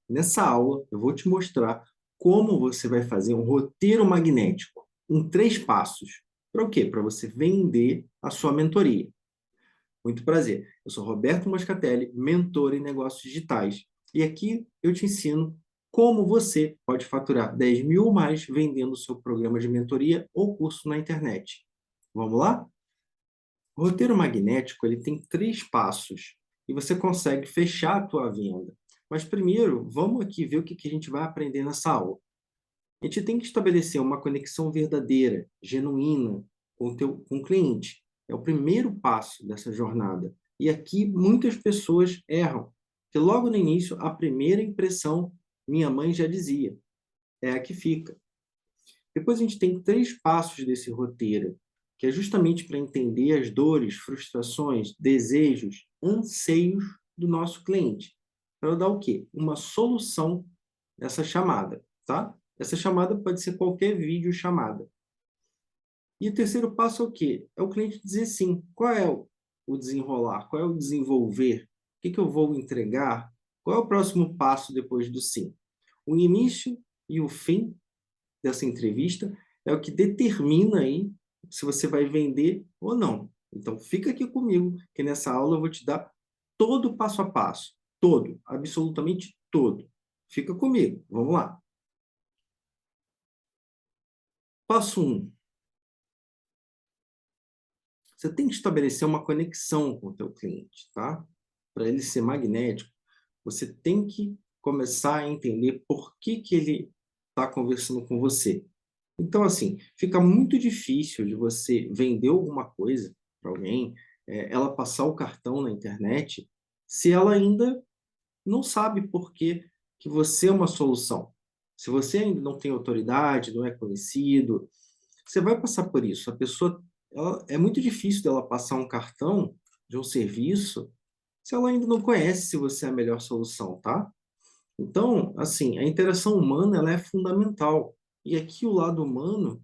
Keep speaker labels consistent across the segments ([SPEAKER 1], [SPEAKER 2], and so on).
[SPEAKER 1] Nessa aula, eu vou te mostrar como você vai fazer um roteiro magnético em 3 passos. Para o quê? Para você vender a sua mentoria. Muito prazer. Eu sou Roberto Moscatelli, mentor em negócios digitais. E aqui eu te ensino como você pode faturar 10 mil ou mais vendendo o seu programa de mentoria ou curso na internet. Vamos lá? O roteiro magnético ele tem 3 passos e você consegue fechar a tua venda. Mas primeiro, vamos aqui ver o que a gente vai aprender nessa aula. A gente tem que estabelecer uma conexão verdadeira, genuína com o cliente. É o primeiro passo dessa jornada. E aqui muitas pessoas erram. Porque logo no início, a primeira impressão, minha mãe já dizia, é a que fica. Depois a gente tem 3 passos desse roteiro, que é justamente para entender as dores, frustrações, desejos, anseios do nosso cliente. Para dar o quê? Uma solução dessa chamada, tá? Essa chamada pode ser qualquer vídeo chamada. E o terceiro passo é o quê? É o cliente dizer sim. Qual é o desenrolar? Qual é o desenvolver? O que eu vou entregar? Qual é o próximo passo depois do sim? O início e o fim dessa entrevista é o que determina aí se você vai vender ou não. Então, fica aqui comigo, que nessa aula eu vou te dar todo o passo a passo. Todo, absolutamente todo. Fica comigo, vamos lá. Passo 1. Você tem que estabelecer uma conexão com o teu cliente, tá? Para ele ser magnético, você tem que começar a entender por que ele está conversando com você. Então, assim, fica muito difícil de você vender alguma coisa para alguém, ela passar o cartão na internet, se ela ainda não sabe por que você é uma solução. Se você ainda não tem autoridade, não é conhecido, você vai passar por isso. A pessoa, é muito difícil dela passar um cartão de um serviço se ela ainda não conhece se você é a melhor solução, tá? Então, assim, a interação humana ela é fundamental. E aqui o lado humano,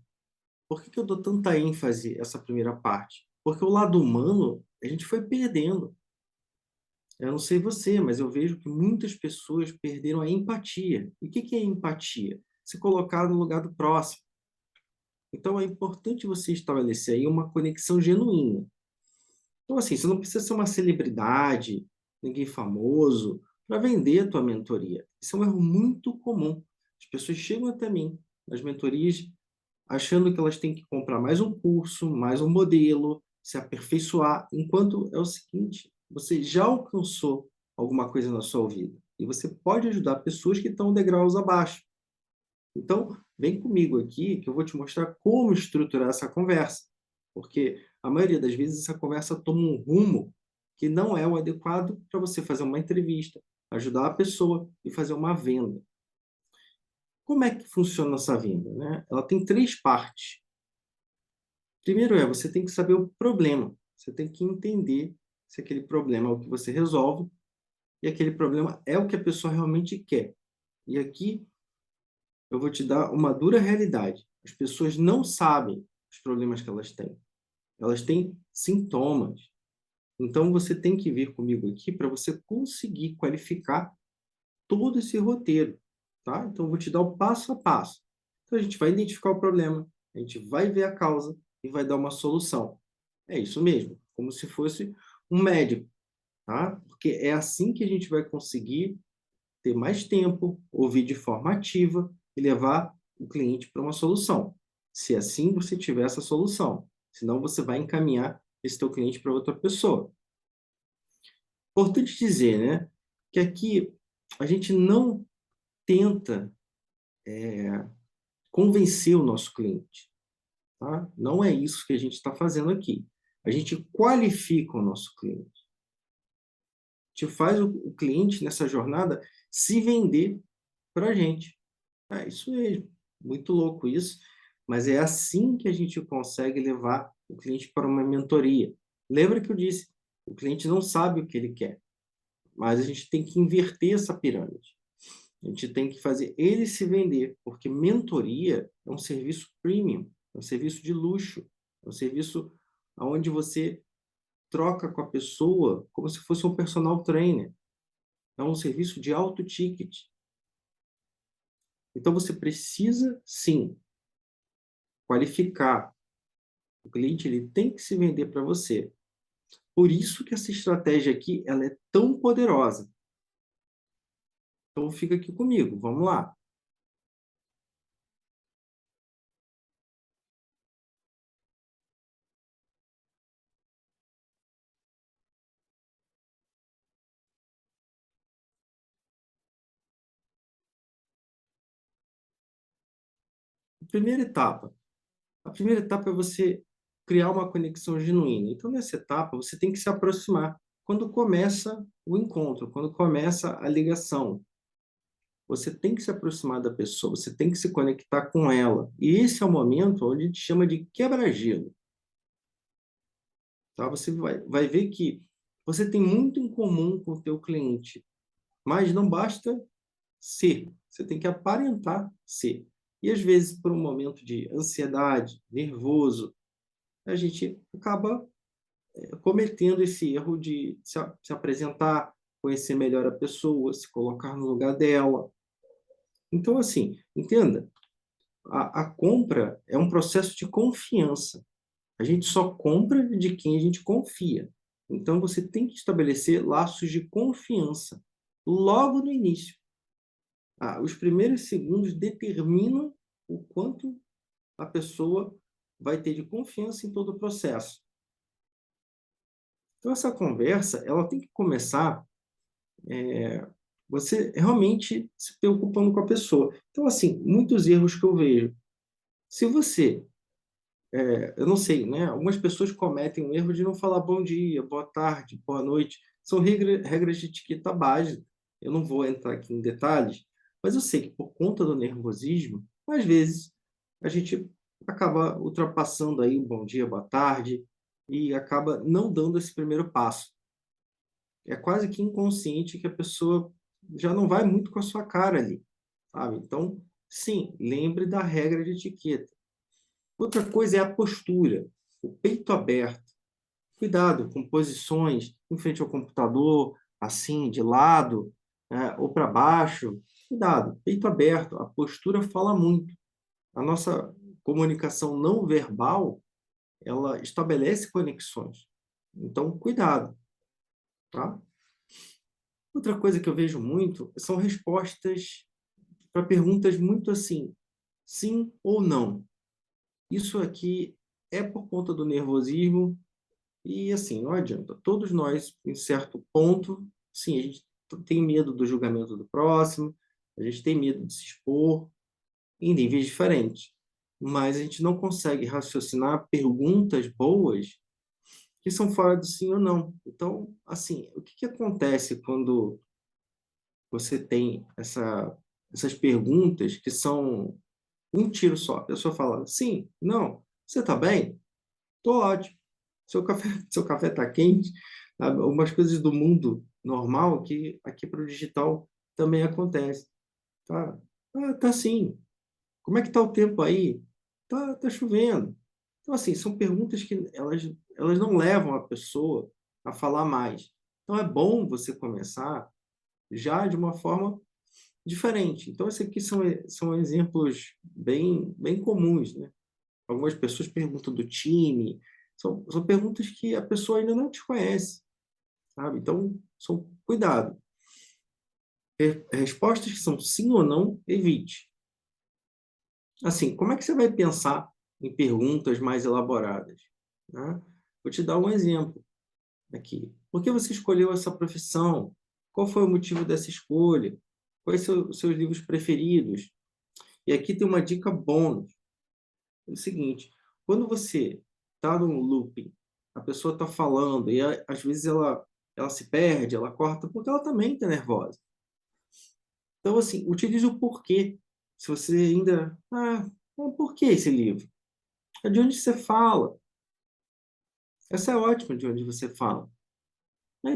[SPEAKER 1] por que eu dou tanta ênfase a essa primeira parte? Porque o lado humano a gente foi perdendo. Eu não sei você, mas eu vejo que muitas pessoas perderam a empatia. E o que é empatia? Se colocar no lugar do próximo. Então é importante você estabelecer aí uma conexão genuína. Então, assim, você não precisa ser uma celebridade, ninguém famoso, para vender a tua mentoria. Isso é um erro muito comum. As pessoas chegam até mim, nas mentorias, achando que elas têm que comprar mais um curso, mais um modelo, se aperfeiçoar, enquanto é o seguinte, você já alcançou alguma coisa na sua vida e você pode ajudar pessoas que estão degraus abaixo. Então, vem comigo aqui que eu vou te mostrar como estruturar essa conversa, porque a maioria das vezes essa conversa toma um rumo que não é o adequado para você fazer uma entrevista, ajudar a pessoa e fazer uma venda. Como é que funciona essa venda, né? Ela tem 3 partes. Primeiro você tem que saber o problema. Você tem que entender se aquele problema é o que você resolve e aquele problema é o que a pessoa realmente quer. E aqui eu vou te dar uma dura realidade. As pessoas não sabem os problemas que elas têm. Elas têm sintomas. Então você tem que vir comigo aqui para você conseguir qualificar todo esse roteiro, tá? Então eu vou te dar o passo a passo. Então a gente vai identificar o problema, a gente vai ver a causa e vai dar uma solução. É isso mesmo, como se fosse um médico, tá? Porque é assim que a gente vai conseguir ter mais tempo, ouvir de forma ativa e levar o cliente para uma solução. Se assim você tiver essa solução, senão você vai encaminhar esse teu cliente para outra pessoa. Importante dizer, né, que aqui a gente não tenta convencer o nosso cliente, tá? Não é isso que a gente está fazendo aqui. A gente qualifica o nosso cliente. A gente faz o cliente nessa jornada se vender para a gente. É isso mesmo. Muito louco isso, mas é assim que a gente consegue levar o cliente para uma mentoria. Lembra que eu disse, o cliente não sabe o que ele quer, mas a gente tem que inverter essa pirâmide. A gente tem que fazer ele se vender, porque mentoria é um serviço premium, é um serviço de luxo, é um serviço onde você troca com a pessoa como se fosse um personal trainer. É um serviço de alto ticket. Então, você precisa, sim, qualificar. O cliente ele tem que se vender para você. Por isso que essa estratégia aqui ela é tão poderosa. Então, fica aqui comigo, vamos lá. Primeira etapa. A primeira etapa é você criar uma conexão genuína. Então, nessa etapa, você tem que se aproximar. Quando começa o encontro, quando começa a ligação, você tem que se aproximar da pessoa, você tem que se conectar com ela. E esse é o momento onde a gente chama de quebra-gelo. Tá? Você vai ver que você tem muito em comum com o teu cliente, mas não basta ser, você tem que aparentar ser. E às vezes, por um momento de ansiedade, nervoso, a gente acaba cometendo esse erro de se apresentar, conhecer melhor a pessoa, se colocar no lugar dela. Então, assim, entenda, a compra é um processo de confiança. A gente só compra de quem a gente confia. Então, você tem que estabelecer laços de confiança logo no início. Os primeiros segundos determinam o quanto a pessoa vai ter de confiança em todo o processo. Então, essa conversa, ela tem que começar você realmente se preocupando com a pessoa. Então, assim, muitos erros que eu vejo. Se você, eu não sei, né? Algumas pessoas cometem o erro de não falar bom dia, boa tarde, boa noite. São regras de etiqueta básica. Eu não vou entrar aqui em detalhes, mas eu sei que por conta do nervosismo, às vezes a gente acaba ultrapassando aí o bom dia, boa tarde e acaba não dando esse primeiro passo. É quase que inconsciente que a pessoa já não vai muito com a sua cara ali, sabe? Então, sim, lembre da regra de etiqueta. Outra coisa é a postura, o peito aberto. Cuidado com posições em frente ao computador, assim, de lado, ou para baixo. Cuidado, peito aberto. A postura fala muito. A nossa comunicação não verbal, ela estabelece conexões. Então, cuidado, tá? Outra coisa que eu vejo muito são respostas para perguntas muito assim, sim ou não. Isso aqui é por conta do nervosismo e, assim, não adianta. Todos nós, em certo ponto, sim, a gente tem medo do julgamento do próximo, a gente tem medo de se expor em níveis diferentes, mas a gente não consegue raciocinar perguntas boas que são fora do sim ou não. Então, assim, o que acontece quando você tem essas perguntas que são um tiro só? A pessoa fala, sim, não, você está bem? Estou ótimo. Seu café, seu café está quente? Sabe? Algumas coisas do mundo normal que aqui para o digital também acontece. Tá, tá sim. Como é que está o tempo aí? Tá chovendo. Então, assim, são perguntas que elas não levam a pessoa a falar mais. Então, é bom você começar já de uma forma diferente. Então, esses aqui são exemplos bem comuns, né? Algumas pessoas perguntam do time, são perguntas que a pessoa ainda não te conhece, sabe? Então, cuidado. Respostas que são sim ou não, evite. Assim, como é que você vai pensar em perguntas mais elaboradas? Né? Vou te dar um exemplo aqui. Por que você escolheu essa profissão? Qual foi o motivo dessa escolha? Quais são os seus livros preferidos? E aqui tem uma dica bônus. É o seguinte, quando você está num looping, a pessoa está falando e às vezes ela se perde, ela corta, porque ela também está nervosa. Então, assim, utilize o porquê. Se você ainda... por que esse livro? É de onde você fala. Essa é ótima de onde você fala.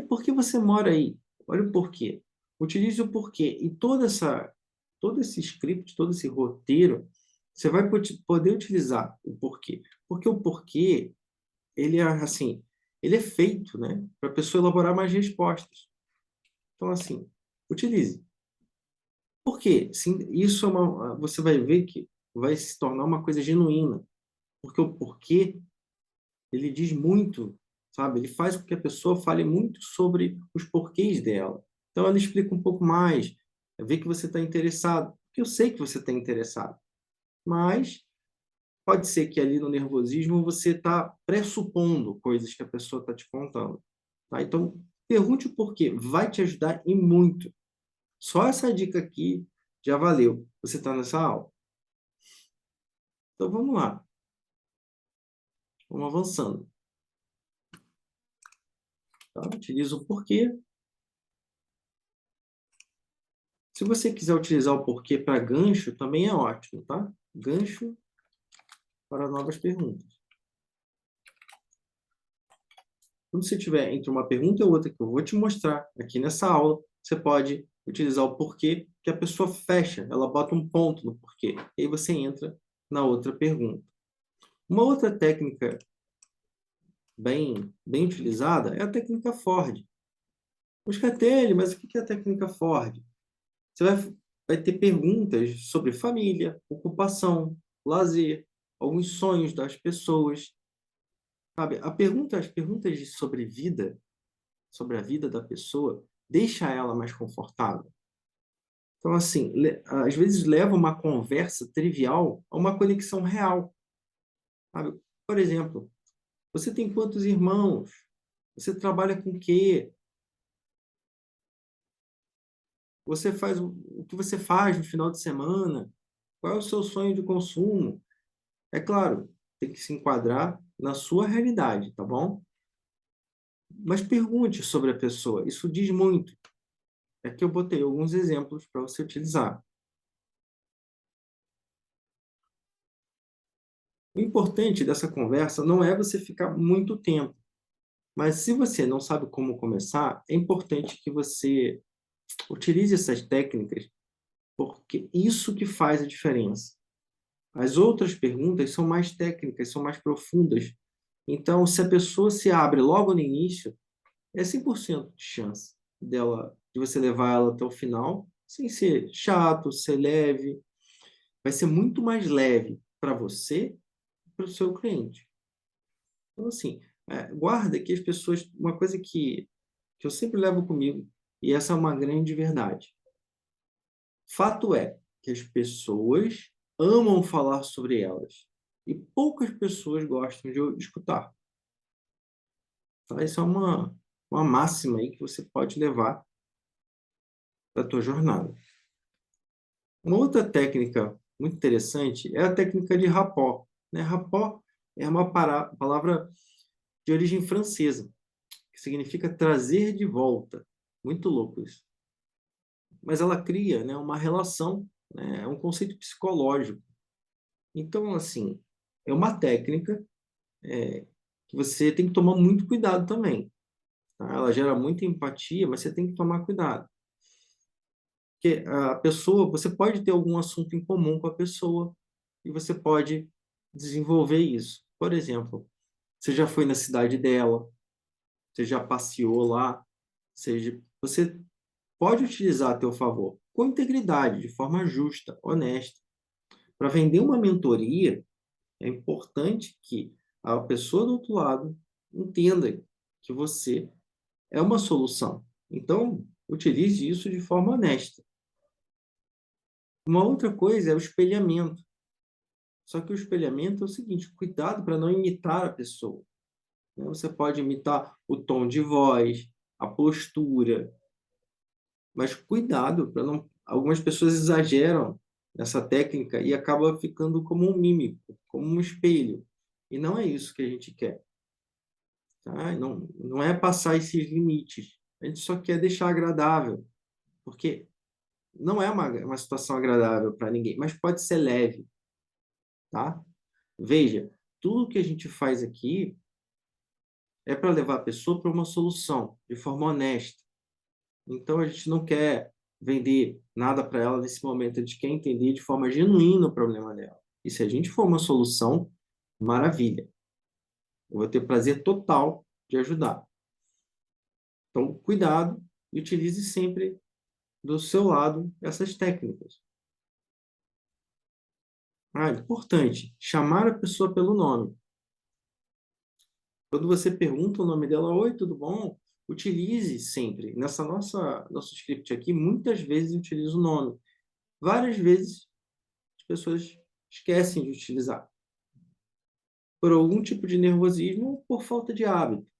[SPEAKER 1] Por que você mora aí? Olha o porquê. Utilize o porquê. E todo esse script, todo esse roteiro, você vai poder utilizar o porquê. Porque o porquê, ele é assim, ele é feito, né, para a pessoa elaborar mais respostas. Então, assim, utilize. Por quê? Sim, isso é você vai ver que vai se tornar uma coisa genuína, porque o porquê, ele diz muito, sabe? Ele faz com que a pessoa fale muito sobre os porquês dela. Então, ela explica um pouco mais, vê que você está interessado, porque eu sei que você está interessado, mas pode ser que ali no nervosismo você está pressupondo coisas que a pessoa está te contando. Tá? Então, pergunte o porquê, vai te ajudar e muito. Só essa dica aqui já valeu. Você está nessa aula? Então vamos lá, vamos avançando. Tá? Utiliza o porquê. Se você quiser utilizar o porquê para gancho, também é ótimo, tá? Gancho para novas perguntas. Quando você tiver entre uma pergunta e outra, que eu vou te mostrar aqui nessa aula, você pode utilizar o porquê, que a pessoa fecha, ela bota um ponto no porquê. E aí você entra na outra pergunta. Uma outra técnica bem utilizada é a técnica Ford. Moscatelli, mas o que é a técnica Ford? Você vai ter perguntas sobre família, ocupação, lazer, alguns sonhos das pessoas, sabe? As perguntas sobre vida, sobre a vida da pessoa, deixa ela mais confortável. Então, assim, às vezes leva uma conversa trivial a uma conexão real, sabe? Por exemplo, você tem quantos irmãos? Você trabalha com o quê? Você faz o que você faz no final de semana? Qual é o seu sonho de consumo? É claro, tem que se enquadrar na sua realidade, tá bom? Mas pergunte sobre a pessoa, isso diz muito. É que eu botei alguns exemplos para você utilizar. O importante dessa conversa não é você ficar muito tempo, mas se você não sabe como começar, é importante que você utilize essas técnicas, porque isso que faz a diferença. As outras perguntas são mais técnicas, são mais profundas. Então, se a pessoa se abre logo no início, é 100% de chance de você levar ela até o final, sem ser chato, ser leve. Vai ser muito mais leve para você e para o seu cliente. Então, assim, guarda que as pessoas... Uma coisa que eu sempre levo comigo, e essa é uma grande verdade. Fato é que as pessoas amam falar sobre elas e poucas pessoas gostam de escutar. Tá? Isso é uma máxima aí que você pode levar para a tua jornada. Uma outra técnica muito interessante é a técnica de rapport, né? Rapport é uma palavra de origem francesa, que significa trazer de volta. Muito louco isso. Mas ela cria, né, uma relação, né, é um conceito psicológico. Então, assim, é uma técnica que você tem que tomar muito cuidado também. Tá? Ela gera muita empatia, mas você tem que tomar cuidado. Porque a pessoa, você pode ter algum assunto em comum com a pessoa e você pode desenvolver isso. Por exemplo, você já foi na cidade dela, você já passeou lá, seja, você pode utilizar a teu favor com integridade, de forma justa, honesta. Para vender uma mentoria, é importante que a pessoa do outro lado entenda que você é uma solução. Então, utilize isso de forma honesta. Uma outra coisa é o espelhamento. Só que o espelhamento é o seguinte, cuidado para não imitar a pessoa. Né? Você pode imitar o tom de voz, a postura, mas cuidado para não... Algumas pessoas exageram nessa técnica e acaba ficando como um mímico, como um espelho. E não é isso que a gente quer. Tá? Não é passar esses limites. A gente só quer deixar agradável, porque não é uma situação agradável para ninguém, mas pode ser leve, tá? Veja, tudo que a gente faz aqui é para levar a pessoa para uma solução, de forma honesta. Então, a gente não quer vender nada para ela nesse momento, a gente quer entender de forma genuína o problema dela. E se a gente for uma solução, maravilha. Eu vou ter prazer total de ajudar. Então, cuidado e utilize sempre do seu lado essas técnicas. Importante, chamar a pessoa pelo nome. Quando você pergunta o nome dela, oi, tudo bom? Utilize sempre. Nosso script aqui, muitas vezes utiliza o nome. Várias vezes as pessoas esquecem de utilizar. Por algum tipo de nervosismo ou por falta de hábito.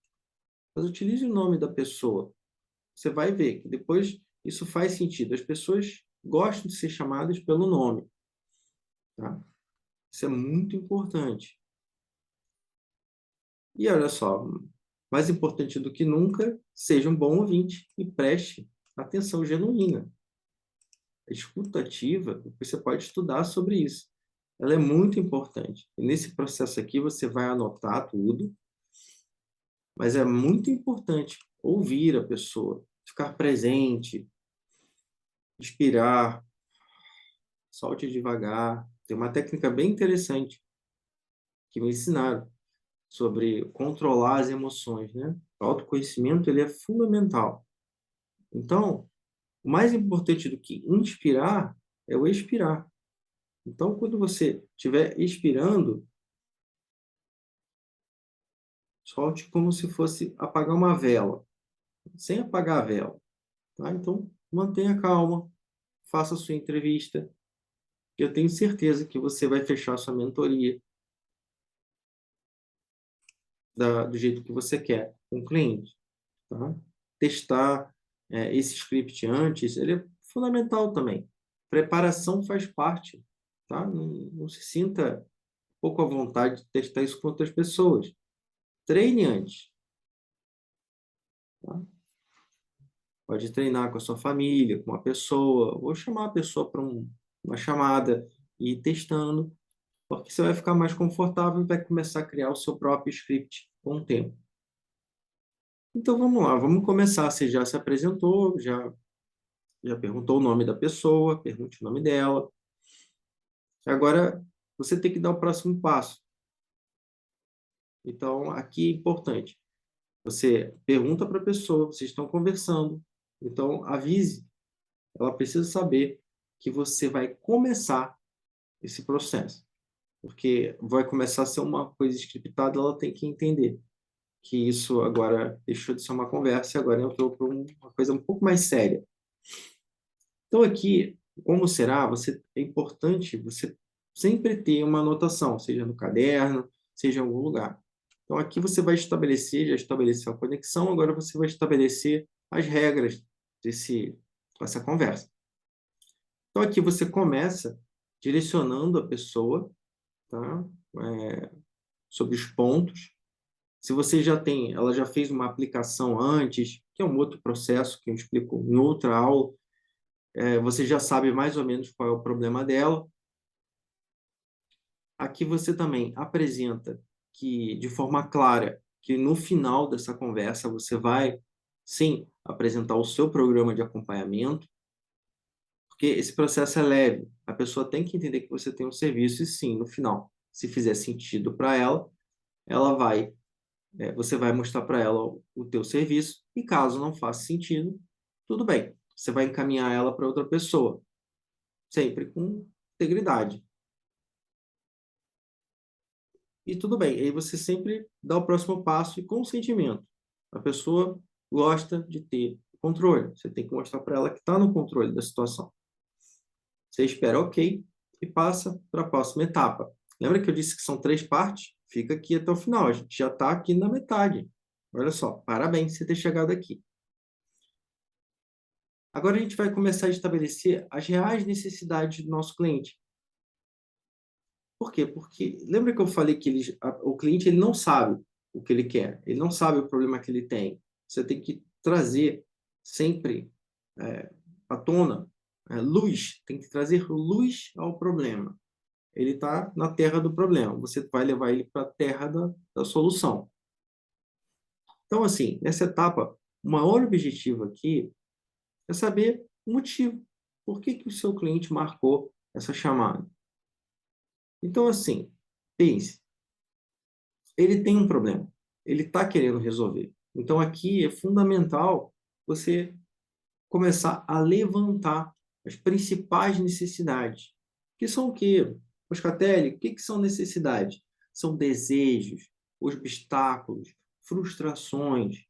[SPEAKER 1] Mas utilize o nome da pessoa. Você vai ver que depois isso faz sentido. As pessoas gostam de ser chamadas pelo nome. Tá? Isso é muito importante. E olha só, mais importante do que nunca, seja um bom ouvinte e preste atenção genuína. A escuta ativa, você pode estudar sobre isso. Ela é muito importante. E nesse processo aqui você vai anotar tudo, mas é muito importante ouvir a pessoa, ficar presente, inspirar, solte devagar. Tem uma técnica bem interessante que me ensinaram sobre controlar as emoções, né? O autoconhecimento, ele é fundamental. Então, o mais importante do que inspirar é o expirar. Então, quando você estiver expirando, solte como se fosse apagar uma vela, sem apagar a vela. Tá? Então, mantenha calma, faça a sua entrevista. Eu tenho certeza que você vai fechar a sua mentoria do jeito que você quer com o cliente. Tá? Testar esse script antes, ele é fundamental também. Preparação faz parte. Tá? Não se sinta pouco à vontade de testar isso com outras pessoas. Treine antes. Tá? Pode treinar com a sua família, com uma pessoa, ou chamar a pessoa para uma chamada e ir testando, porque você vai ficar mais confortável e vai começar a criar o seu próprio script com o tempo. Então vamos lá, vamos começar. Você já se apresentou, já perguntou o nome da pessoa, pergunte o nome dela. Agora você tem que dar o próximo passo. Então aqui é importante. Você pergunta para a pessoa, vocês estão conversando. Então avise, ela precisa saber que você vai começar esse processo. Porque vai começar a ser uma coisa scriptada, ela tem que entender que isso agora deixou de ser uma conversa e agora entrou para uma coisa um pouco mais séria. Então aqui, como será, é importante você sempre ter uma anotação, seja no caderno, seja em algum lugar. Então aqui você vai estabelecer, já estabeleceu a conexão, agora você vai estabelecer as regras dessa conversa. Então aqui você começa direcionando a pessoa, tá? Sobre os pontos. Se você ela já fez uma aplicação antes, que é um outro processo que eu explico em outra aula, você já sabe mais ou menos qual é o problema dela. Aqui você também apresenta que, de forma clara, que no final dessa conversa você vai, sim, apresentar o seu programa de acompanhamento, porque esse processo é leve. A pessoa tem que entender que você tem um serviço e, sim, no final, se fizer sentido para ela, ela vai você vai mostrar para ela o teu serviço e caso não faça sentido, tudo bem. Você vai encaminhar ela para outra pessoa, sempre com integridade. E tudo bem. Aí você sempre dá o próximo passo e consentimento. A pessoa gosta de ter controle. Você tem que mostrar para ela que está no controle da situação. Você espera ok e passa para a próxima etapa. Lembra que eu disse que são 3 partes? Fica aqui até o final. A gente já está aqui na metade. Olha só, parabéns por ter chegado aqui. Agora a gente vai começar a estabelecer as reais necessidades do nosso cliente. Por quê? Porque lembra que eu falei que o cliente ele não sabe o que ele quer, ele não sabe o problema que ele tem. Você tem que trazer sempre à tona luz, tem que trazer luz ao problema. Ele está na terra do problema, você vai levar ele para a terra da solução. Então, assim, nessa etapa, o maior objetivo aqui é saber o motivo. Por que o seu cliente marcou essa chamada? Então, assim, pense. Ele tem um problema. Ele está querendo resolver. Então, aqui é fundamental você começar a levantar as principais necessidades. Que são o quê? Moscatelli, o que são necessidades? São desejos, obstáculos, frustrações.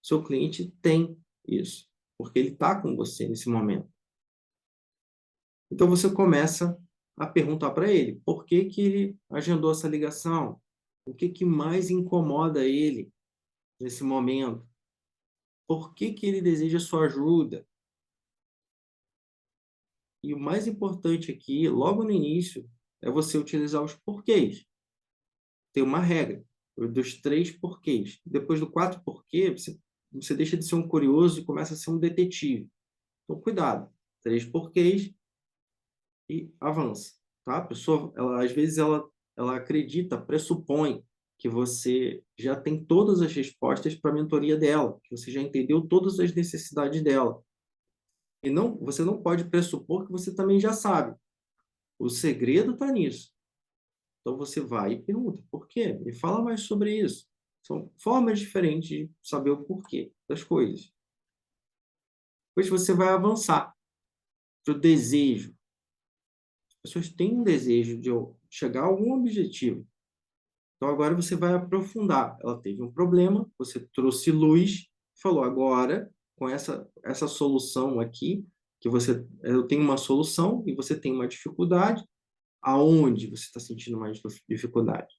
[SPEAKER 1] Seu cliente tem isso, porque ele está com você nesse momento. Então, você começa a perguntar para ele por que ele agendou essa ligação, o que mais incomoda ele nesse momento, por que ele deseja sua ajuda. E o mais importante aqui, logo no início, é você utilizar os porquês. Tem uma regra dos 3 porquês. Depois do 4 porquê, você deixa de ser um curioso e começa a ser um detetive. Então, cuidado. 3 porquês e avança, tá? A pessoa, às vezes, ela acredita, pressupõe que você já tem todas as respostas para a mentoria dela, que você já entendeu todas as necessidades dela. E não, você não pode pressupor que você também já sabe. O segredo está nisso. Então você vai e pergunta, por quê? Me fala mais sobre isso. São formas diferentes de saber o porquê das coisas. Depois você vai avançar para o desejo. As pessoas têm um desejo de chegar a algum objetivo. Então agora você vai aprofundar. Ela teve um problema, você trouxe luz, falou, agora, com essa solução aqui, que eu tenho uma solução e você tem uma dificuldade, aonde você está sentindo mais dificuldade?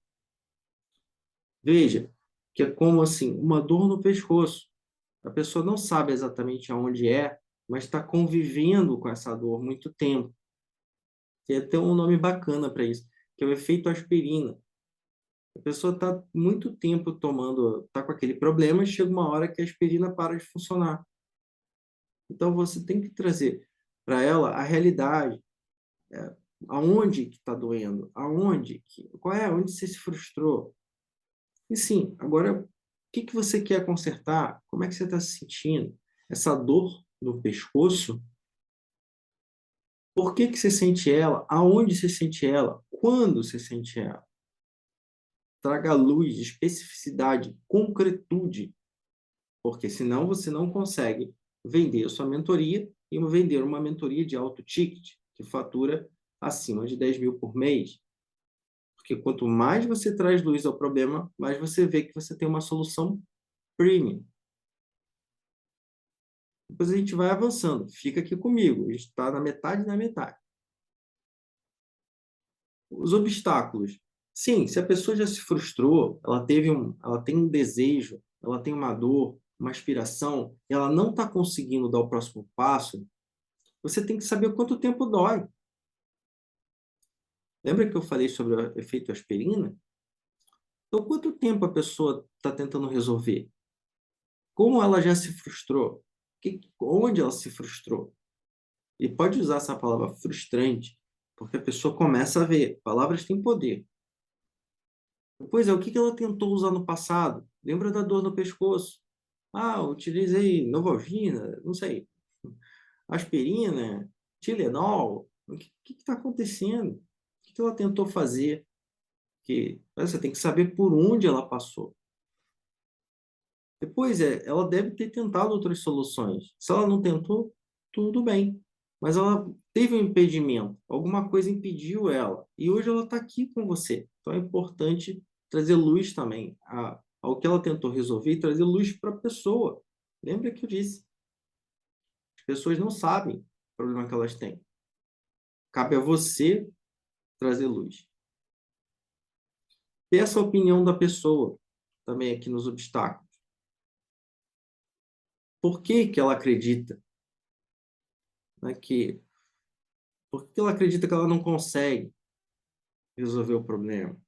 [SPEAKER 1] Veja que é como assim, uma dor no pescoço. A pessoa não sabe exatamente aonde é, mas está convivendo com essa dor há muito tempo. Tem até um nome bacana para isso, que é o efeito aspirina. A pessoa está muito tempo tomando, está com aquele problema, e chega uma hora que a aspirina para de funcionar. Então você tem que trazer para ela a realidade, aonde que está doendo, onde você se frustrou. E sim, agora, o que você quer consertar? Como é que você está se sentindo? Essa dor no pescoço, por que você sente ela? Aonde você sente ela? Quando você sente ela? Traga luz, especificidade, concretude, porque senão você não consegue vender a sua mentoria e vender uma mentoria de alto ticket, que fatura acima de 10 mil por mês. Porque quanto mais você traz luz ao problema, mais você vê que você tem uma solução premium. Depois a gente vai avançando. Fica aqui comigo. A gente está na metade da metade. Os obstáculos. Sim, se a pessoa já se frustrou, ela tem um desejo, ela tem uma dor, uma aspiração, e ela não está conseguindo dar o próximo passo, você tem que saber quanto tempo dói. Lembra que eu falei sobre o efeito aspirina? Então, quanto tempo a pessoa está tentando resolver? Como ela já se frustrou? Onde ela se frustrou? E pode usar essa palavra frustrante, porque a pessoa começa a ver. Palavras têm poder. Pois é, o que ela tentou usar no passado? Lembra da dor no pescoço? Ah, utilizei Novalgina, não sei, aspirina, Tilenol. O que está acontecendo? O que ela tentou fazer? Você tem que saber por onde ela passou. Depois, ela deve ter tentado outras soluções. Se ela não tentou, tudo bem. Mas ela teve um impedimento, alguma coisa impediu ela. E hoje ela está aqui com você. Então é importante trazer luz também ao que ela tentou resolver e trazer luz para a pessoa. Lembra que eu disse? As pessoas não sabem o problema que elas têm. Cabe a você trazer luz. Peça a opinião da pessoa também aqui nos obstáculos. Por que ela acredita, né, por que ela acredita que ela não consegue resolver o problema?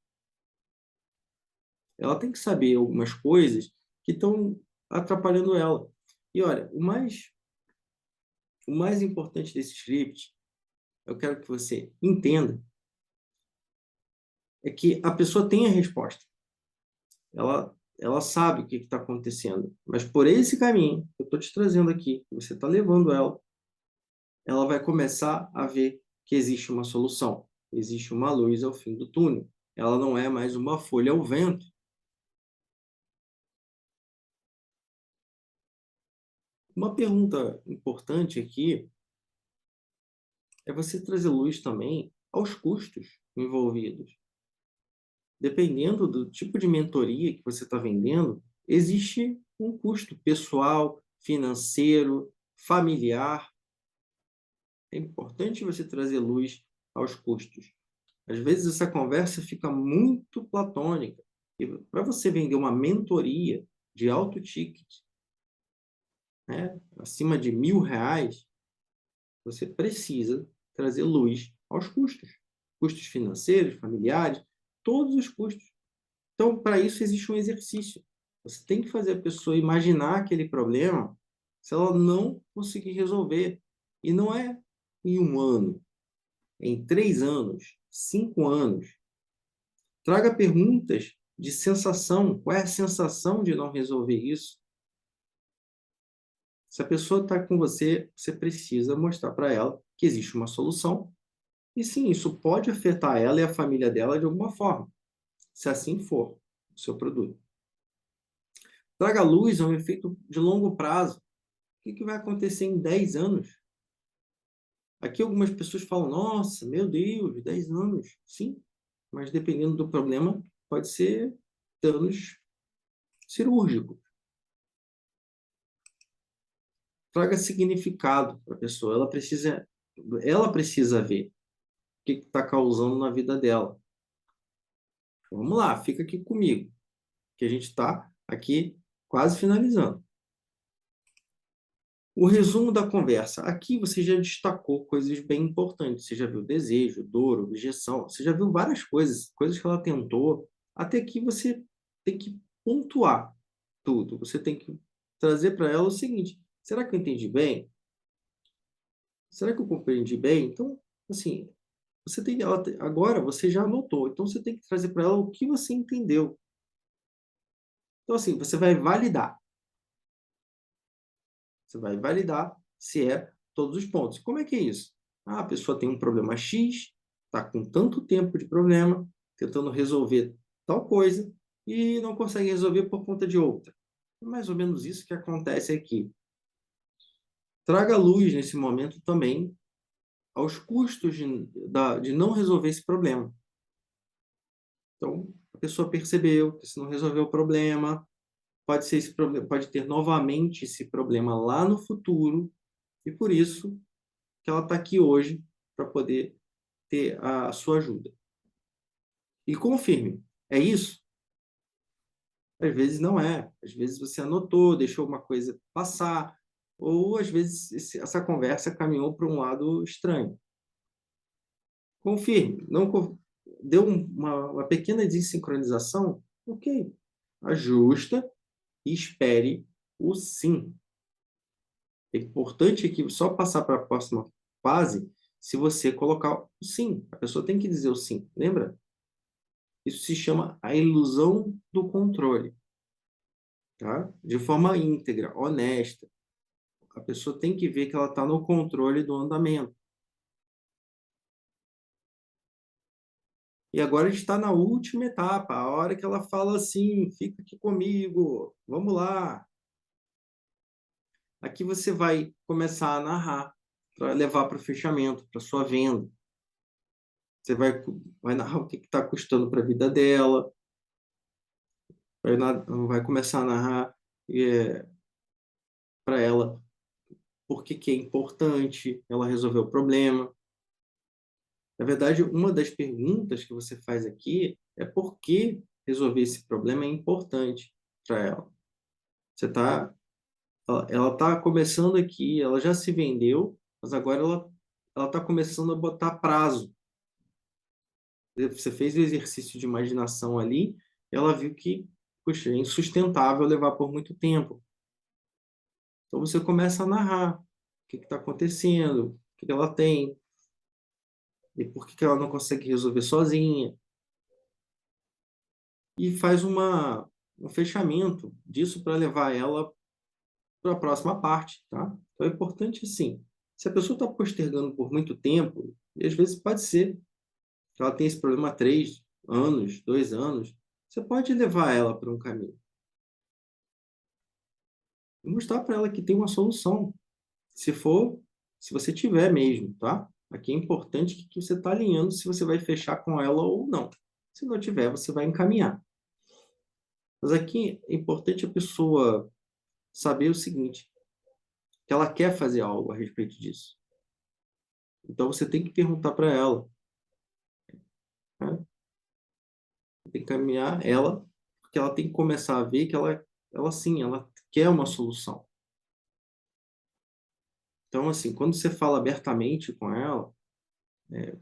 [SPEAKER 1] Ela tem que saber algumas coisas que estão atrapalhando ela. E olha, o mais importante desse script, eu quero que você entenda, é que a pessoa tem a resposta. Ela sabe o que está acontecendo. Mas por esse caminho que eu estou te trazendo aqui, que você está levando ela vai começar a ver que existe uma solução. Existe uma luz ao fim do túnel. Ela não é mais uma folha ao vento. Uma pergunta importante aqui é você trazer luz também aos custos envolvidos. Dependendo do tipo de mentoria que você está vendendo, existe um custo pessoal, financeiro, familiar. É importante você trazer luz aos custos. Às vezes essa conversa fica muito platônica. E para você vender uma mentoria de alto ticket, né, acima de R$ 1.000, você precisa trazer luz aos custos. Custos financeiros, familiares, todos os custos. Então, para isso existe um exercício. Você tem que fazer a pessoa imaginar aquele problema se ela não conseguir resolver. E não é em 1 ano, é em 3 anos, 5 anos. Traga perguntas de sensação. Qual é a sensação de não resolver isso? Se a pessoa está com você, você precisa mostrar para ela que existe uma solução. E sim, isso pode afetar ela e a família dela de alguma forma, se assim for o seu produto. Traga luz a um efeito de longo prazo. O que vai acontecer em 10 anos? Aqui algumas pessoas falam, nossa, meu Deus, 10 anos. Sim, mas dependendo do problema, pode ser danos cirúrgicos. Traga significado para a pessoa. Ela precisa ver o que está causando na vida dela. Vamos lá, fica aqui comigo, que a gente está aqui quase finalizando. O resumo da conversa. Aqui você já destacou coisas bem importantes. Você já viu desejo, dor, objeção. Você já viu várias coisas, coisas que ela tentou. Até aqui você tem que pontuar tudo. Você tem que trazer para ela o seguinte: será que eu entendi bem? Será que eu compreendi bem? Então, assim, agora você já anotou. Então você tem que trazer para ela o que você entendeu. Então, assim, você vai validar. Você vai validar se é todos os pontos. Como é que é isso? Ah, a pessoa tem um problema X, está com tanto tempo de problema, tentando resolver tal coisa, e não consegue resolver por conta de outra. É mais ou menos isso que acontece aqui. Traga luz nesse momento também aos custos de não resolver esse problema. Então, a pessoa percebeu que se não resolver o problema, pode ter novamente esse problema lá no futuro, e por isso que ela está aqui hoje para poder ter a sua ajuda. E confirme, é isso? Às vezes não é. Às vezes você anotou, deixou uma coisa passar, ou às vezes essa conversa caminhou para um lado estranho. Confirme. Não, deu uma pequena desincronização? Ok. Ajusta e espere o sim. É importante que só passar para a próxima fase se você colocar o sim. A pessoa tem que dizer o sim, lembra? Isso se chama a ilusão do controle, tá? De forma íntegra, honesta. A pessoa tem que ver que ela está no controle do andamento. E agora a gente está na última etapa, a hora que ela fala assim, fica aqui comigo, vamos lá. Aqui você vai começar a narrar para levar para o fechamento, para sua venda. Você vai narrar o que está custando para a vida dela, vai começar a narrar para ela por que é importante ela resolver o problema. Na verdade, uma das perguntas que você faz aqui é por que resolver esse problema é importante para ela. Ela está começando aqui, ela já se vendeu, mas agora ela está começando a botar prazo. Você fez o exercício de imaginação ali, e ela viu que, puxa, é insustentável levar por muito tempo. Então você começa a narrar o que está acontecendo, o que ela tem, e por que ela não consegue resolver sozinha. E faz um fechamento disso para levar ela para a próxima parte, tá? Então é importante, sim. Se a pessoa está postergando por muito tempo, e às vezes pode ser que ela tenha esse problema há 3 anos, 2 anos, você pode levar ela para um caminho. E mostrar para ela que tem uma solução, se for, se você tiver mesmo, tá? Aqui é importante que você está alinhando se você vai fechar com ela ou não. Se não tiver, você vai encaminhar. Mas aqui é importante a pessoa saber o seguinte, que ela quer fazer algo a respeito disso. Então você tem que perguntar para ela, né? Tem que caminhar ela, porque ela tem que começar a ver que ela sim, ela quer uma solução. Então, assim, quando você fala abertamente com ela,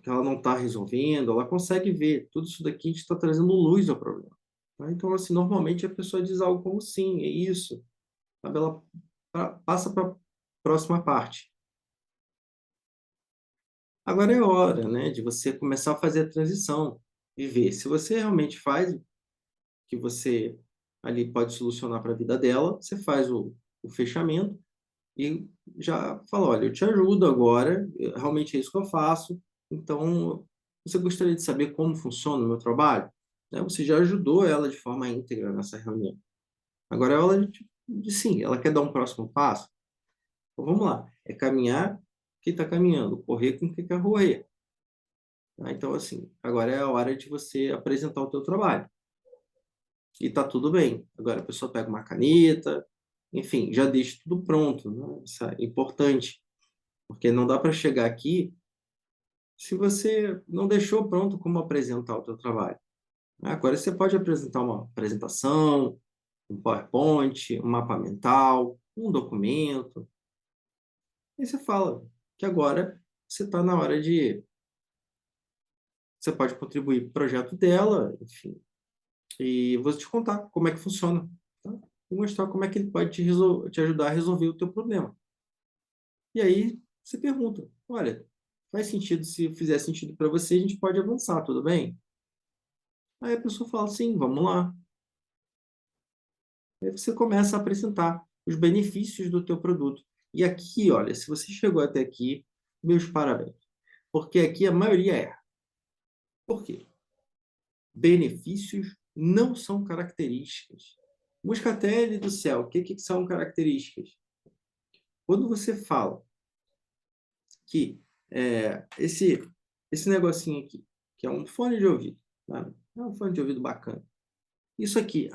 [SPEAKER 1] que ela não está resolvendo, ela consegue ver, tudo isso daqui está trazendo luz ao problema. Tá? Então, assim, normalmente a pessoa diz algo como sim, é isso. Sabe? Ela passa para a próxima parte. Agora é hora, né, de você começar a fazer a transição e ver se você realmente faz o que você ali pode solucionar para a vida dela, você faz o fechamento e já fala: olha, eu te ajudo agora, realmente é isso que eu faço, então você gostaria de saber como funciona o meu trabalho? Né, você já ajudou ela de forma íntegra nessa reunião. Agora ela, sim, ela quer dar um próximo passo? Então vamos lá, é caminhar quem está caminhando, correr com quem quer correr. Tá? Então, assim, agora é a hora de você apresentar o teu trabalho. E tá tudo bem. Agora a pessoa pega uma caneta, enfim, já deixa tudo pronto, né? Isso é importante, porque não dá para chegar aqui se você não deixou pronto como apresentar o teu trabalho. Né? Agora você pode apresentar uma apresentação, um PowerPoint, um mapa mental, um documento. Aí você fala que agora você está na hora de... Você pode contribuir para o projeto dela, enfim, e vou te contar como é que funciona, tá? E mostrar como é que ele pode te ajudar a resolver o teu problema. E aí você pergunta, olha, faz sentido, se fizer sentido para você, a gente pode avançar, tudo bem? Aí a pessoa fala, sim, vamos lá. Aí você começa a apresentar os benefícios do teu produto. E aqui, olha, se você chegou até aqui, meus parabéns. Porque aqui a maioria erra. Por quê? Benefícios não são características. Moscatelli do céu, o que são características? Quando você fala que esse negocinho aqui, que é um fone de ouvido, tá? É um fone de ouvido bacana. Isso aqui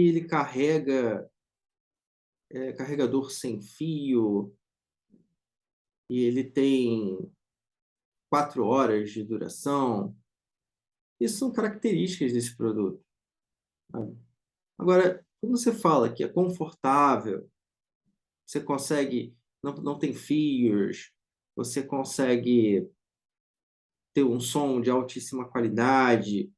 [SPEAKER 1] ele carrega carregador sem fio e ele tem 4 horas de duração. Isso são características desse produto. Tá? Agora, quando você fala que é confortável, você consegue, não tem fios, você consegue ter um som de altíssima qualidade,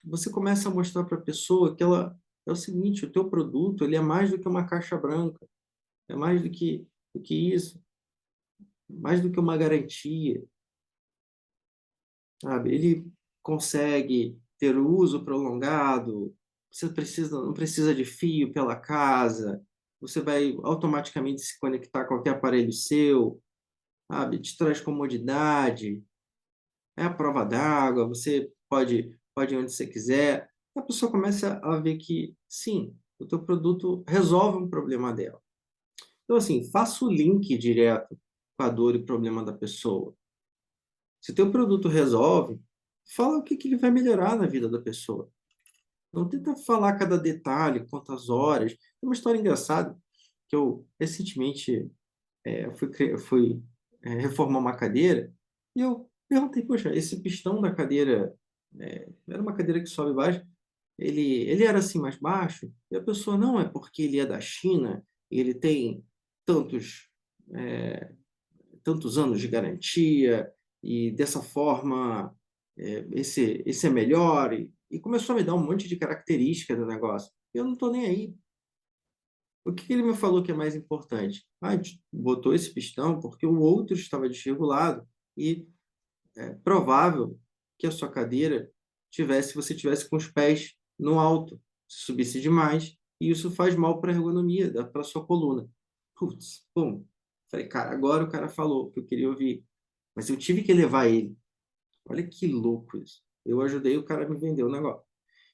[SPEAKER 1] você começa a mostrar para a pessoa que ela é o seguinte, o teu produto ele é mais do que uma caixa branca, é mais do que isso, mais do que uma garantia, sabe? Ele consegue ter o uso prolongado, você não precisa de fio pela casa, você vai automaticamente se conectar a qualquer aparelho seu, sabe? Te traz comodidade, é a prova d'água, você pode ir onde você quiser. A pessoa começa a ver que, sim, o teu produto resolve um problema dela. Então, assim, faça o link direto com a dor e problema da pessoa. Se o teu produto resolve, fala o que ele vai melhorar na vida da pessoa. Não tenta falar cada detalhe, quantas horas. Tem uma história engraçada que eu recentemente fui reformar uma cadeira e eu perguntei, poxa, esse pistão da cadeira, era uma cadeira que sobe e baixa, ele era assim mais baixo? E a pessoa, não, é porque ele é da China, e ele tem tantos, é, tantos anos de garantia, e dessa forma esse é melhor, e começou a me dar um monte de características do negócio. Eu não estou nem aí. O que ele me falou que é mais importante? A gente botou esse pistão porque o outro estava desregulado e é provável que a sua cadeira você tivesse com os pés no alto, se subisse demais, e isso faz mal para a ergonomia, para a sua coluna. Putz, bom. Falei, cara, agora o cara falou o que eu queria ouvir, mas eu tive que levar ele. Olha que louco isso. Eu ajudei o cara a me vender o negócio.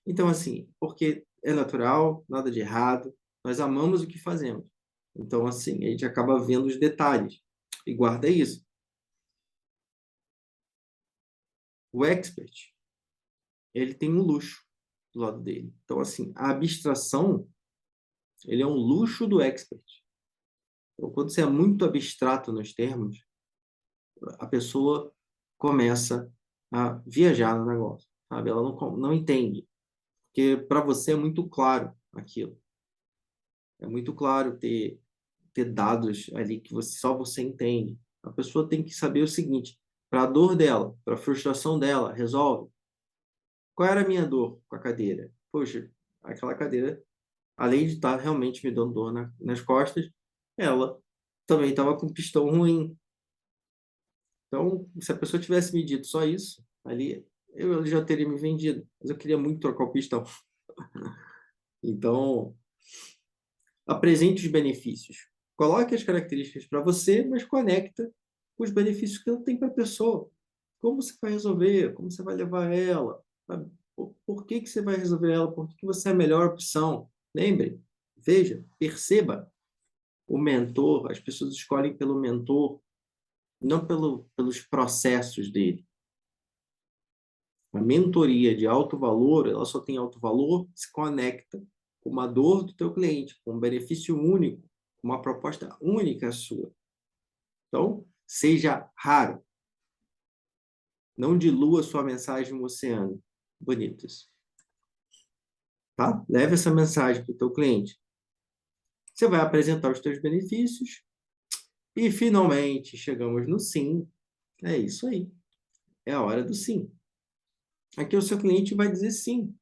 [SPEAKER 1] Então, assim, porque é natural, nada de errado, Nós amamos o que fazemos. Então, assim, a gente acaba vendo os detalhes. E guarda isso. O expert, ele tem um luxo do lado dele. Então, assim, a abstração, ele é um luxo do expert. Então, quando você é muito abstrato nos termos, a pessoa começa a viajar no negócio, sabe? Ela não entende, porque para você é muito claro aquilo. É muito claro ter dados ali que só você entende. A pessoa tem que saber o seguinte, para a dor dela, para a frustração dela, resolve. Qual era a minha dor com a cadeira? Poxa, aquela cadeira, além de estar realmente me dando dor nas costas, ela também estava com pistão ruim. Então, se a pessoa tivesse me dito só isso, ali, eu já teria me vendido. Mas eu queria muito trocar o pistão. Então, apresente os benefícios. Coloque as características para você, mas conecta com os benefícios que ela tem para a pessoa. Como você vai resolver? Como você vai levar ela? Sabe? Por que você vai resolver ela? Por que você é a melhor opção? Lembre, veja, perceba o mentor. As pessoas escolhem pelo mentor, não pelos processos dele. A mentoria de alto valor, ela só tem alto valor se conecta com uma dor do teu cliente, com um benefício único, com uma proposta única sua. Então, seja raro. Não dilua sua mensagem no oceano. Bonito isso. Tá? Leve essa mensagem para o teu cliente. Você vai apresentar os teus benefícios e, finalmente, chegamos no sim. É isso aí. É a hora do sim. Aqui o seu cliente vai dizer sim.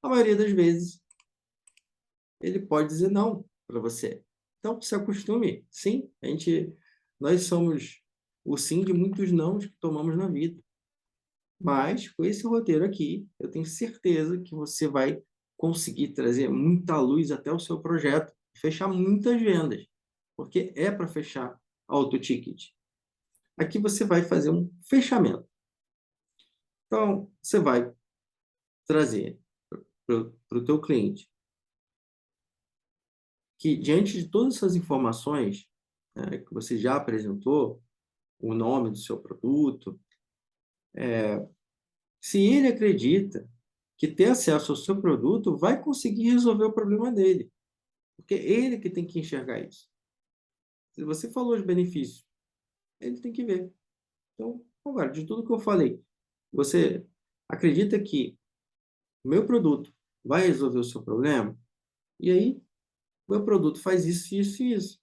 [SPEAKER 1] A maioria das vezes, ele pode dizer não para você. Então, se acostume. Sim, nós somos o sim de muitos nãos que tomamos na vida. Mas, com esse roteiro aqui, eu tenho certeza que você vai conseguir trazer muita luz até o seu projeto, fechar muitas vendas, porque é para fechar auto ticket. Aqui você vai fazer um fechamento. Então, você vai trazer para o teu cliente que, diante de todas essas informações, né, que você já apresentou, o nome do seu produto, se ele acredita que ter acesso ao seu produto vai conseguir resolver o problema dele, porque é ele que tem que enxergar isso. Se você falou os benefícios, ele tem que ver. Então, agora, de tudo que eu falei, você acredita que o meu produto vai resolver o seu problema? E aí, o meu produto faz isso, isso e isso.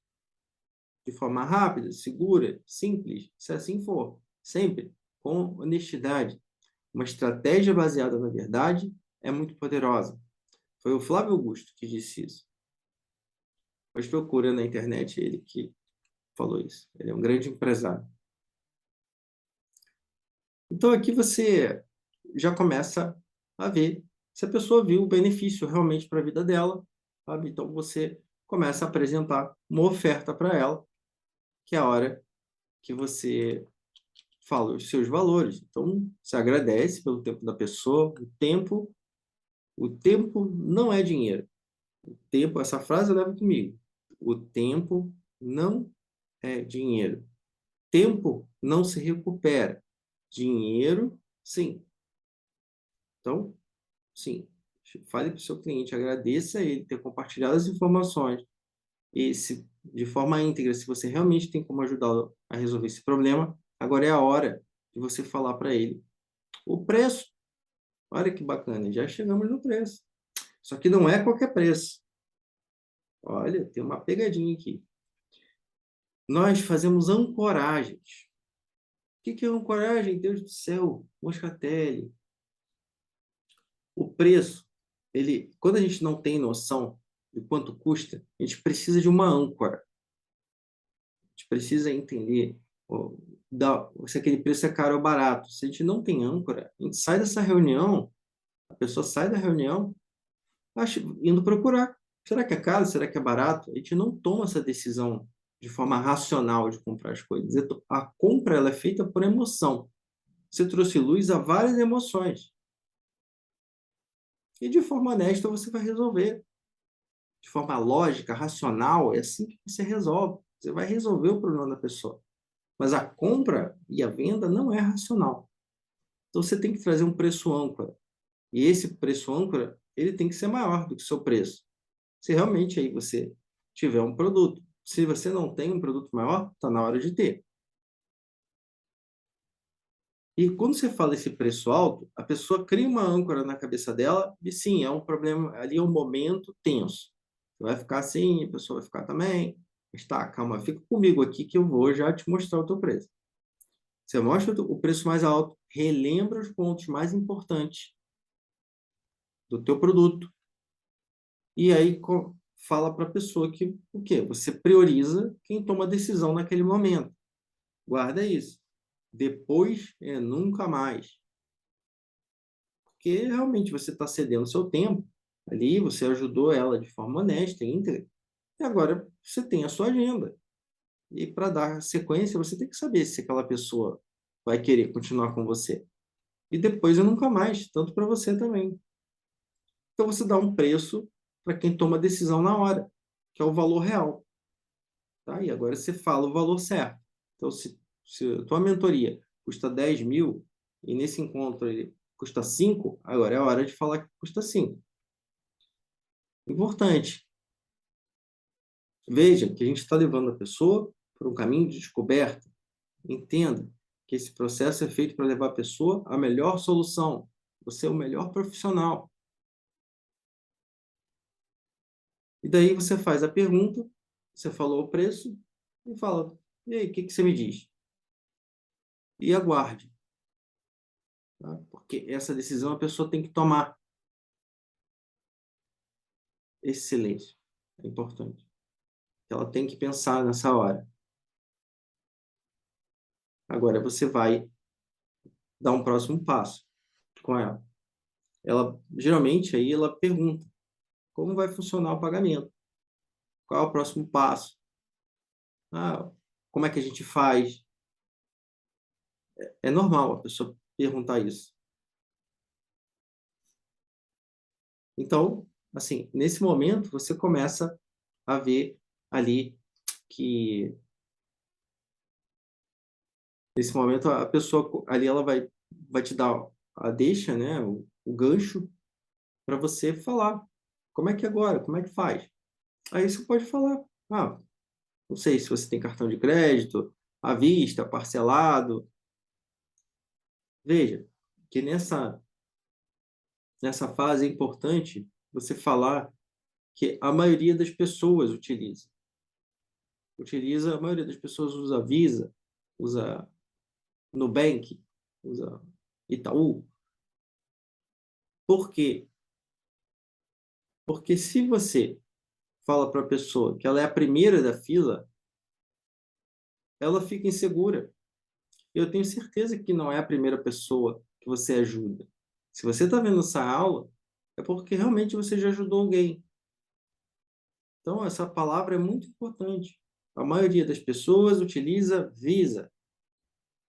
[SPEAKER 1] De forma rápida, segura, simples, se assim for. Sempre com honestidade. Uma estratégia baseada na verdade é muito poderosa. Foi o Flávio Augusto que disse isso. Mas procura na internet ele que falou isso. Ele é um grande empresário. Então aqui você já começa a ver se a pessoa viu o benefício realmente para a vida dela, sabe? Então você começa a apresentar uma oferta para ela, que é a hora que você fala os seus valores. Então você agradece pelo tempo da pessoa, o tempo não é dinheiro. O tempo, essa frase leva comigo. O tempo não é dinheiro. Tempo não se recupera. Dinheiro, sim. Então, sim, fale para o seu cliente, agradeça a ele ter compartilhado as informações e, se, de forma íntegra, se você realmente tem como ajudá-lo a resolver esse problema, agora é a hora de você falar para ele o preço. Olha que bacana, já chegamos no preço. Só que não é qualquer preço. Olha, tem uma pegadinha aqui. Nós fazemos ancoragens. O que é ancoragem? Deus do céu, moscatelli. O preço, quando a gente não tem noção de quanto custa, a gente precisa de uma âncora. A gente precisa entender se aquele preço é caro ou barato. Se a gente não tem âncora, a gente sai dessa reunião, a pessoa sai da reunião indo procurar. Será que é caro? Será que é barato? A gente não toma essa decisão de forma racional de comprar as coisas. A compra ela é feita por emoção. Você trouxe luz a várias emoções. E de forma honesta você vai resolver. de forma lógica, racional, é assim que você resolve. Você vai resolver o problema da pessoa. Mas a compra e a venda não é racional. Então, você tem que trazer um preço âncora. E esse preço âncora, ele tem que ser maior do que o seu preço. Se realmente aí você tiver um produto. Se você não tem um produto maior, está na hora de ter. E quando você fala esse preço alto, a pessoa cria uma âncora na cabeça dela e sim, é um problema, ali é um momento tenso. Você vai ficar assim, a pessoa vai ficar também. Está, calma, fica comigo aqui que eu vou já te mostrar o teu preço. Você mostra o preço mais alto, relembra os pontos mais importantes do teu produto e aí fala para a pessoa que o quê? Você prioriza quem toma a decisão naquele momento. Guarda isso. Depois é nunca mais. Porque realmente você está cedendo seu tempo ali, você ajudou ela de forma honesta, íntegra, e agora você tem a sua agenda. E para dar sequência, você tem que saber se aquela pessoa vai querer continuar com você. E depois eu nunca mais, tanto para você também. Então você dá um preço para quem toma a decisão na hora, que é o valor real. Tá? E agora você fala o valor certo. Então, se a tua mentoria custa 10.000 e nesse encontro ele custa 5, agora é a hora de falar que custa 5. Importante. Veja que a gente está levando a pessoa por um caminho de descoberta. Entenda que esse processo é feito para levar a pessoa à melhor solução. Você é o melhor profissional. E daí você faz a pergunta, você falou o preço, e fala, e aí, o que você me diz? E aguarde, tá? Porque essa decisão a pessoa tem que tomar. Esse silêncio é importante. Ela tem que pensar nessa hora. Agora você vai dar um próximo passo com ela. Ela geralmente aí ela pergunta: como vai funcionar o pagamento? Qual é o próximo passo? Ah, como é que a gente faz? É normal a pessoa perguntar isso. Então, assim, nesse momento você começa a ver ali que nesse momento a pessoa ali ela vai te dar a deixa, né, o gancho para você falar. Como é que é agora? Como é que faz? Aí você pode falar, ah, não sei se você tem cartão de crédito, à vista, parcelado. Veja que nessa fase é importante você falar que a maioria das pessoas utiliza. A maioria das pessoas usa Visa, usa Nubank, usa Itaú. Por quê? Porque se você fala para a pessoa que ela é a primeira da fila, ela fica insegura. Eu tenho certeza que não é a primeira pessoa que você ajuda. Se você está vendo essa aula, é porque realmente você já ajudou alguém. Então, essa palavra é muito importante. A maioria das pessoas utiliza Visa.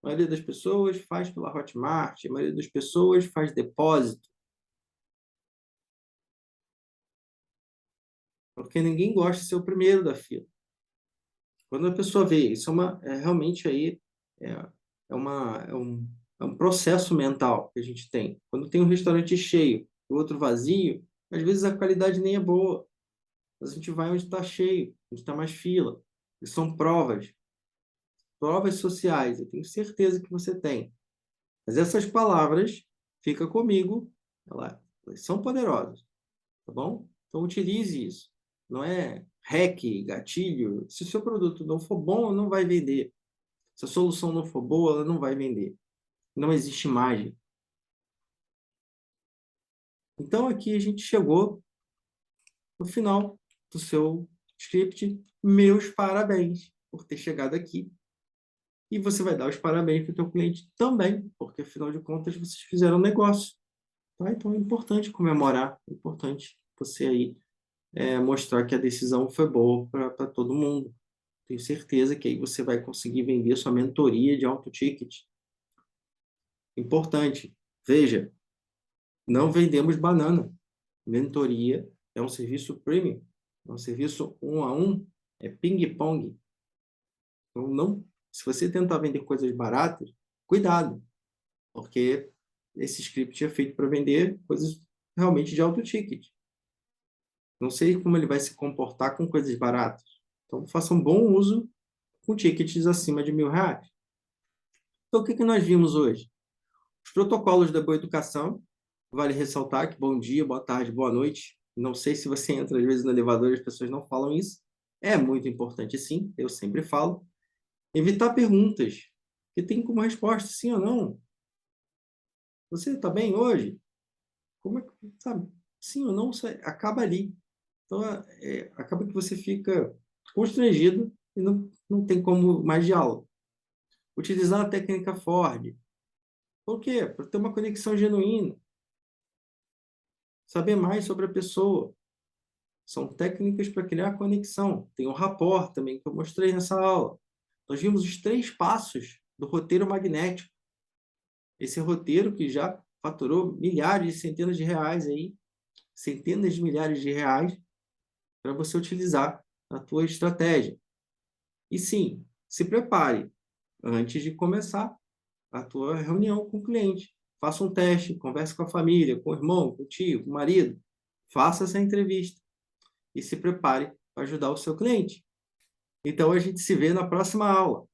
[SPEAKER 1] A maioria das pessoas faz pela Hotmart. A maioria das pessoas faz depósito. Porque ninguém gosta de ser o primeiro da fila. Quando a pessoa vê, isso realmente aí é, é um processo mental que a gente tem. Quando tem um restaurante cheio e outro vazio, às vezes a qualidade nem é boa. Mas a gente vai onde está cheio, onde está mais fila. E são provas sociais. Eu tenho certeza que você tem. Mas essas palavras, fica comigo, elas são poderosas, tá bom? Então utilize isso. Não é hack, gatilho. Se o seu produto não for bom, não vai vender. Se a solução não for boa, ela não vai vender. Não existe mágica. Então aqui a gente chegou no final do seu script. Meus parabéns por ter chegado aqui. E você vai dar os parabéns para o teu cliente também, porque afinal de contas vocês fizeram um negócio. Tá? Então é importante comemorar, é importante você aí mostrar que a decisão foi boa para todo mundo. Tenho certeza que aí você vai conseguir vender sua mentoria de alto ticket. Importante, veja, não vendemos banana. Mentoria é um serviço premium. É um serviço 1 a 1, é ping-pong. Então, não, se você tentar vender coisas baratas, cuidado, porque esse script é feito para vender coisas realmente de alto ticket. Não sei como ele vai se comportar com coisas baratas. Então, faça um bom uso com tickets acima de R$ 1.000. Então, o que que nós vimos hoje? Os protocolos da boa educação. Vale ressaltar que bom dia, boa tarde, boa noite. Não sei se você entra às vezes no elevador e as pessoas não falam isso. É muito importante, sim, eu sempre falo. Evitar perguntas que tem como resposta sim ou não. Você está bem hoje? Como é que, sabe? Sim ou não, você acaba ali. Então, acaba que você fica constrangido e não tem como mais diálogo. Utilizar a técnica Ford. Por quê? Para ter uma conexão genuína. Saber mais sobre a pessoa. São técnicas para criar conexão. Tem o rapport também, que eu mostrei nessa aula. Nós vimos os 3 passos do roteiro magnético. Esse roteiro que já faturou milhares, centenas de reais aí, centenas de milhares de reais para você utilizar na tua estratégia. E sim, se prepare antes de começar a tua reunião com o cliente. Faça um teste, converse com a família, com o irmão, com o tio, com o marido. Faça essa entrevista e se prepare para ajudar o seu cliente. Então, a gente se vê na próxima aula.